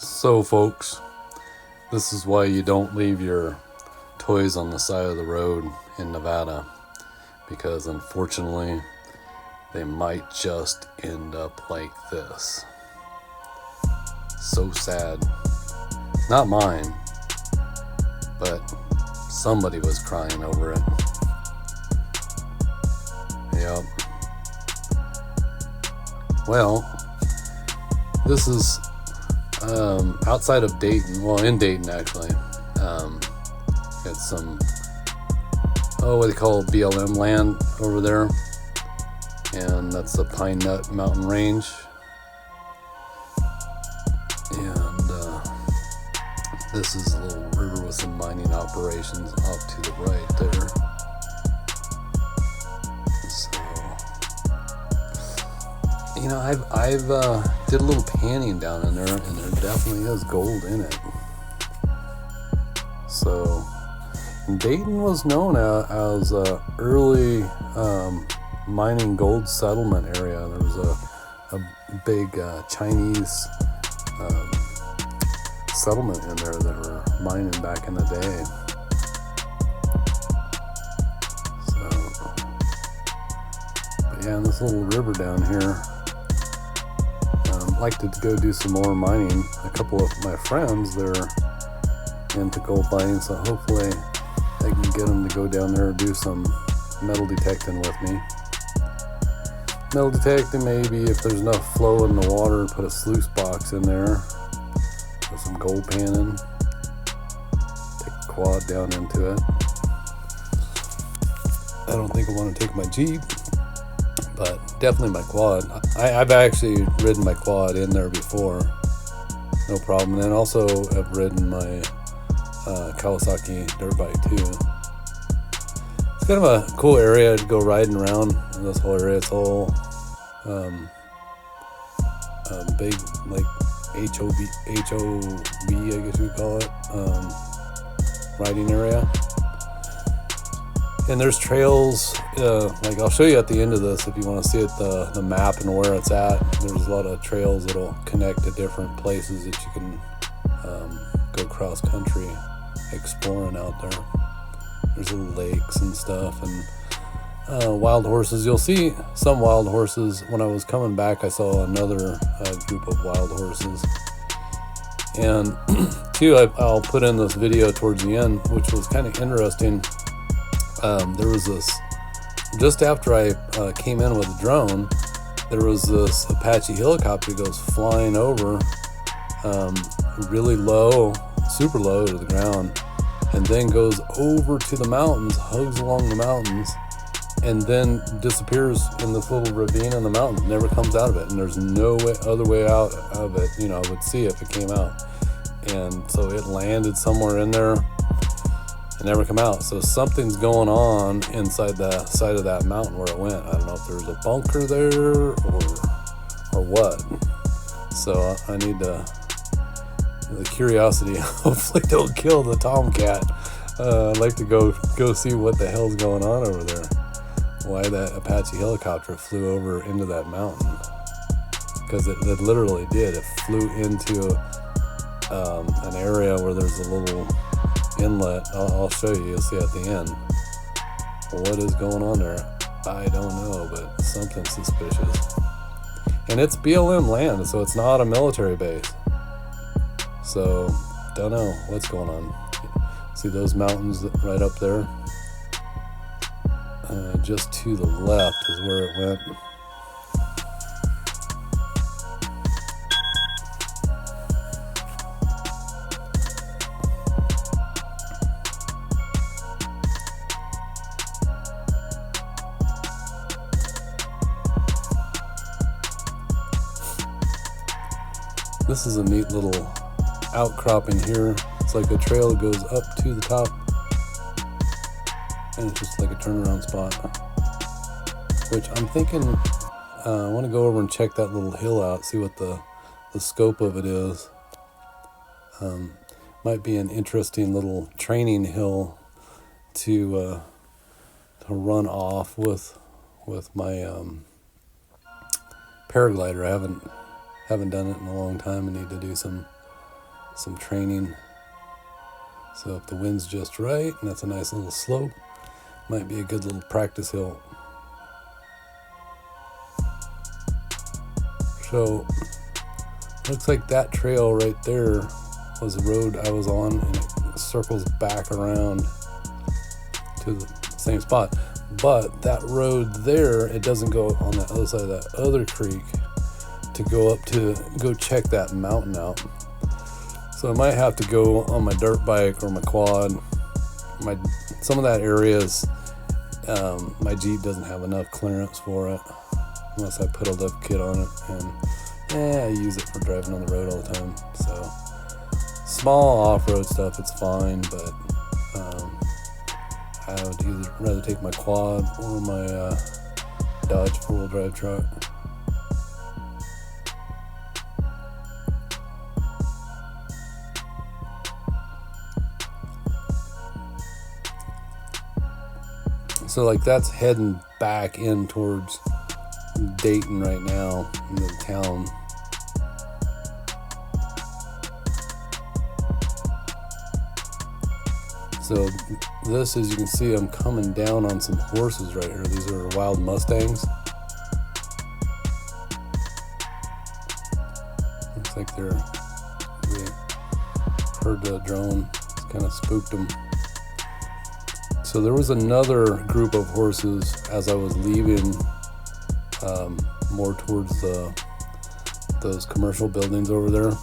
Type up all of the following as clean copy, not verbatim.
So, folks, this is why you don't leave your toys on the side of the road in Nevada, because unfortunately, they might just end up like this. So sad. Not mine, but somebody was crying over it. Yep. Well, this is outside of Dayton, well, in Dayton actually. Got some, what they call BLM land over there, and that's the Pine Nut Mountain Range. And this is a little river with some mining operations off to the right there. So, I've did a little panning down in there, and there definitely is gold in it. So, Dayton was known as a early mining gold settlement area. There was a big Chinese settlement in there that were mining back in the day. So, but yeah, and this little river down here, I'd like to go do some more mining. A couple of my friends, they're into gold mining, so hopefully I can get them to go down there and do some metal detecting with me. Metal detecting, maybe if there's enough flow in the water, put a sluice box in there with some gold panning. Take the quad down into it. I don't think I want to take my Jeep, but definitely my quad. I've actually ridden my quad in there before, no problem. And then also I've ridden my Kawasaki dirt bike too. It's kind of a cool area to go riding around in this whole area. It's all big, like HOV, I guess you would call it, riding area. And there's trails, like I'll show you at the end of this if you want to see it, the map and where it's at. There's a lot of trails that'll connect to different places that you can go cross country exploring out there. There's little lakes and stuff, and wild horses. You'll see some wild horses. When I was coming back, I saw another group of wild horses. And two, I'll put in this video towards the end, which was kind of interesting. There was this, just after I came in with a drone, there was this Apache helicopter that goes flying over really low, super low to the ground, and then goes over to the mountains, hugs along the mountains, and then disappears in this little ravine in the mountains, never comes out of it. And there's no other way out of it. I would see if it came out. And so it landed somewhere in there and never come out. So something's going on inside the side of that mountain where it went. I don't know if there's a bunker there or what. So I need the curiosity. Hopefully don't kill the tomcat. I'd like to go see what the hell's going on over there. Why that Apache helicopter flew over into that mountain. Because it literally did. It flew into an area where there's a little inlet. I'll show you. You'll see at the end. What is going on there? I don't know, but something suspicious. And it's BLM land, so it's not a military base. So, don't know what's going on. See those mountains right up there? Just to the left is where it went. This is a neat little outcropping here. It's like a trail that goes up to the top, and it's just like a turnaround spot, which I'm thinking I want to go over and check that little hill out, see what the scope of it is. Might be an interesting little training hill to run off with my paraglider. I haven't done it in a long time. I need to do some some training. So if the wind's just right, and that's a nice little slope, might be a good little practice hill. So looks like that trail right there was the road I was on, and it circles back around to the same spot. But that road there, it doesn't go on the other side of that other creek to go check that mountain out. So I might have to go on my dirt bike or my quad. Some of that area is, my Jeep doesn't have enough clearance for it unless I put a lift kit on it, and I use it for driving on the road all the time. So small off-road stuff, it's fine, but I would either rather take my quad or my Dodge 4-wheel drive truck. So like that's heading back in towards Dayton right now, in the town. So this, as you can see, I'm coming down on some horses right here. These are wild Mustangs. Looks like they heard the drone. It's kind of spooked them. So there was another group of horses as I was leaving, more towards those commercial buildings over there.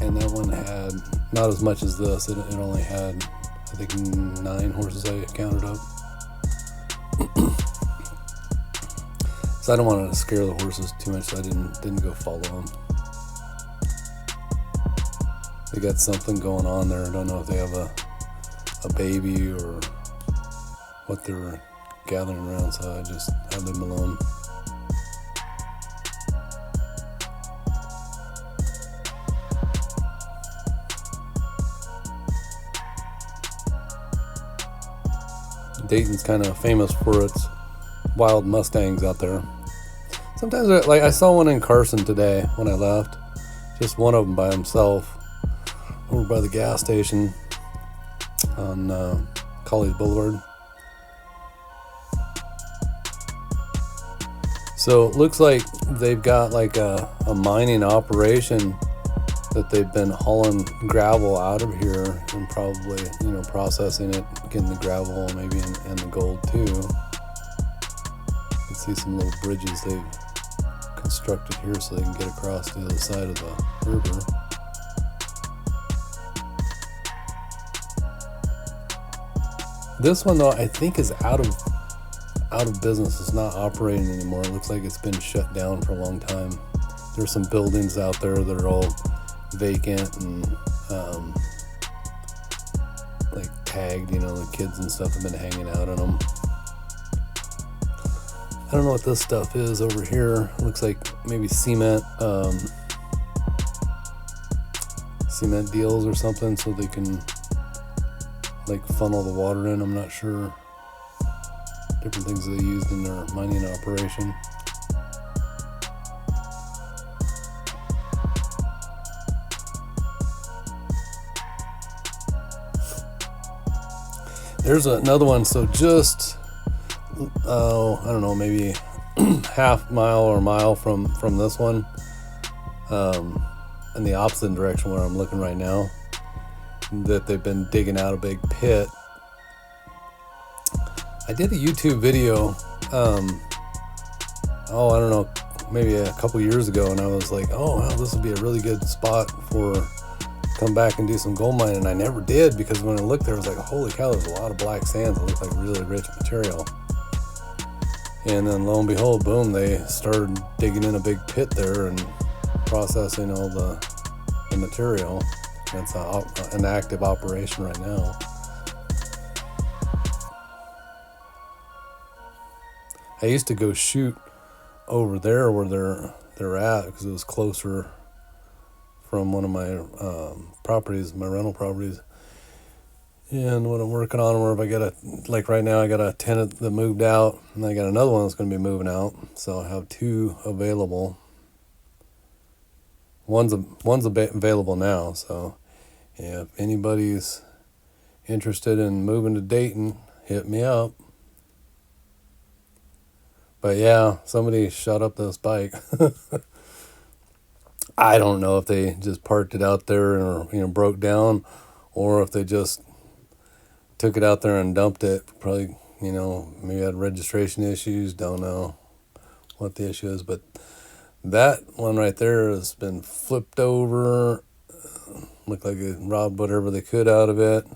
And that one had not as much as this. It only had, I think, 9 horses I counted up. So I don't want to scare the horses too much, so I didn't go follow them. They got something going on there. I don't know if they have a baby or what they're gathering around, so I just had them alone. Dayton's kind of famous for its wild Mustangs out there. Sometimes, I saw one in Carson today when I left. Just one of them by himself over by the gas station on College Boulevard. So it looks like they've got like a mining operation that they've been hauling gravel out of here and probably, processing it, getting the gravel maybe and the gold too. You can see some little bridges they've constructed here so they can get across to the other side of the river. This one though, I think is out of business. It's not operating anymore. It looks like it's been shut down for a long time. There's some buildings out there that are all vacant and like tagged, the kids and stuff have been hanging out in them. I don't know what this stuff is over here. It looks like maybe cement deals or something, so they can like funnel the water in. I'm not sure. Different things they used in their mining operation. There's another one. So just, I don't know, maybe half mile or a mile from this one, in the opposite direction where I'm looking right now, that they've been digging out a big pit. I did a YouTube video, I don't know, maybe a couple years ago, and I was like, oh wow, this would be a really good spot for come back and do some gold mining, and I never did, because when I looked there, I was like, holy cow, there's a lot of black sands that look like really rich material. And then lo and behold, boom, they started digging in a big pit there and processing all the material. It's an active operation right now. I used to go shoot over there where they're at, because it was closer from one of my properties, my rental properties. And what I'm working on, where if I got right now I got a tenant that moved out, and I got another one that's going to be moving out, so I have 2 available. One's available now. So yeah, if anybody's interested in moving to Dayton, hit me up. But yeah, somebody shot up this bike. I don't know if they just parked it out there or broke down, or if they just took it out there and dumped it. Probably maybe had registration issues. Don't know what the issue is, but that one right there has been flipped over. Looked like it robbed whatever they could out of it,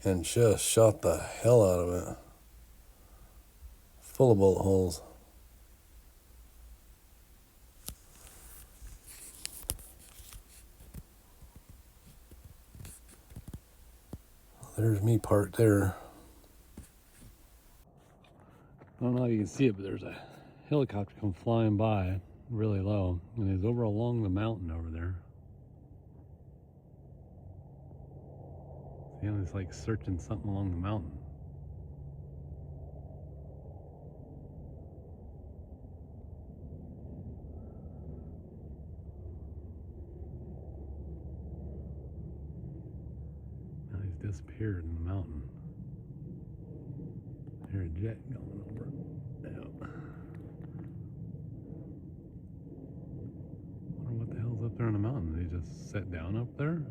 and just shot the hell out of it. Full of bullet holes. There's me parked there. I don't know if you can see it, but there's a helicopter come flying by really low, and he's over along the mountain over there. He's like searching something along the mountain. Now he's disappeared in the mountain. There's a jet going over. Yep. I wonder what the hell's up there on the mountain. Did he just sit down up there?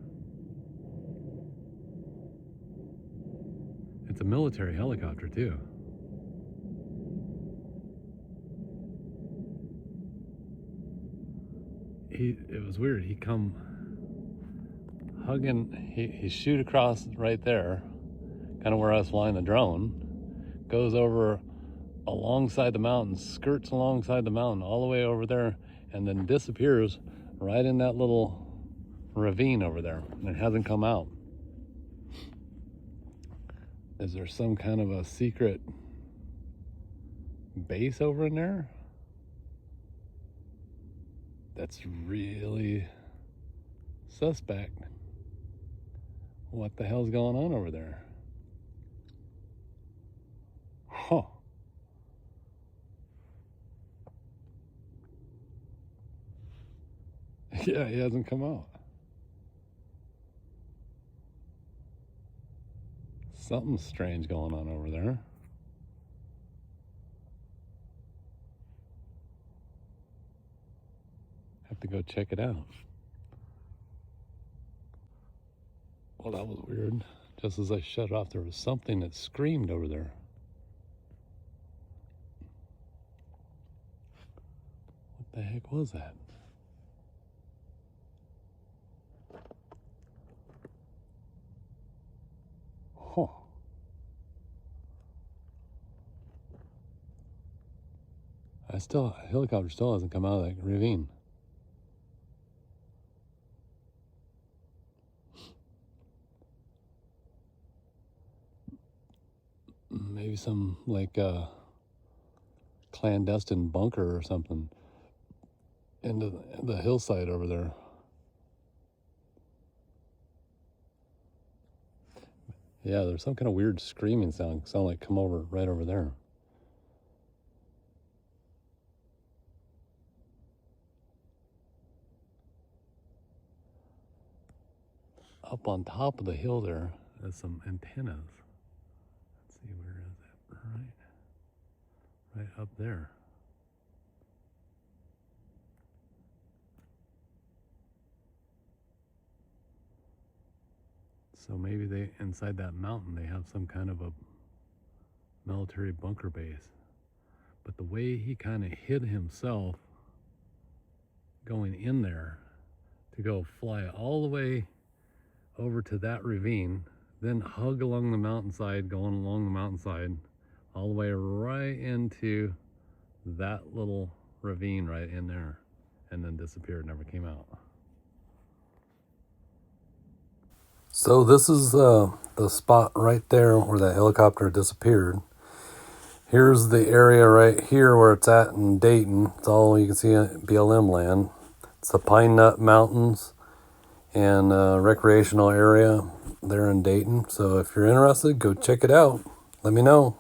It's a military helicopter too. It was weird. He come hugging. He shoot across right there, kind of where I was flying the drone. Goes over alongside the mountain, skirts alongside the mountain all the way over there, and then disappears right in that little ravine over there, and it hasn't come out. Is there some kind of a secret base over in there? That's really suspect. What the hell's going on over there? Huh. Yeah, he hasn't come out. Something strange going on over there. Have to go check it out. Well, that was weird. Just as I shut it off, there was something that screamed over there. What the heck was that? Huh. Helicopter still hasn't come out of that ravine. Maybe some clandestine bunker or something into the hillside over there. Yeah, there's some kind of weird screaming sound like come over right over there. Up on top of the hill there is some antennas. Let's see, where is it? Right up there. So maybe inside that mountain they have some kind of a military bunker base. But the way he kind of hid himself going in there to go fly all the way over to that ravine, then hug along the mountainside, going along the mountainside, all the way right into that little ravine right in there, and then disappeared, never came out. So this is the spot right there where that helicopter disappeared. Here's the area right here where it's at in Dayton. It's all you can see BLM land. It's the Pine Nut Mountains and recreational area there in Dayton. So if you're interested, go check it out. Let me know.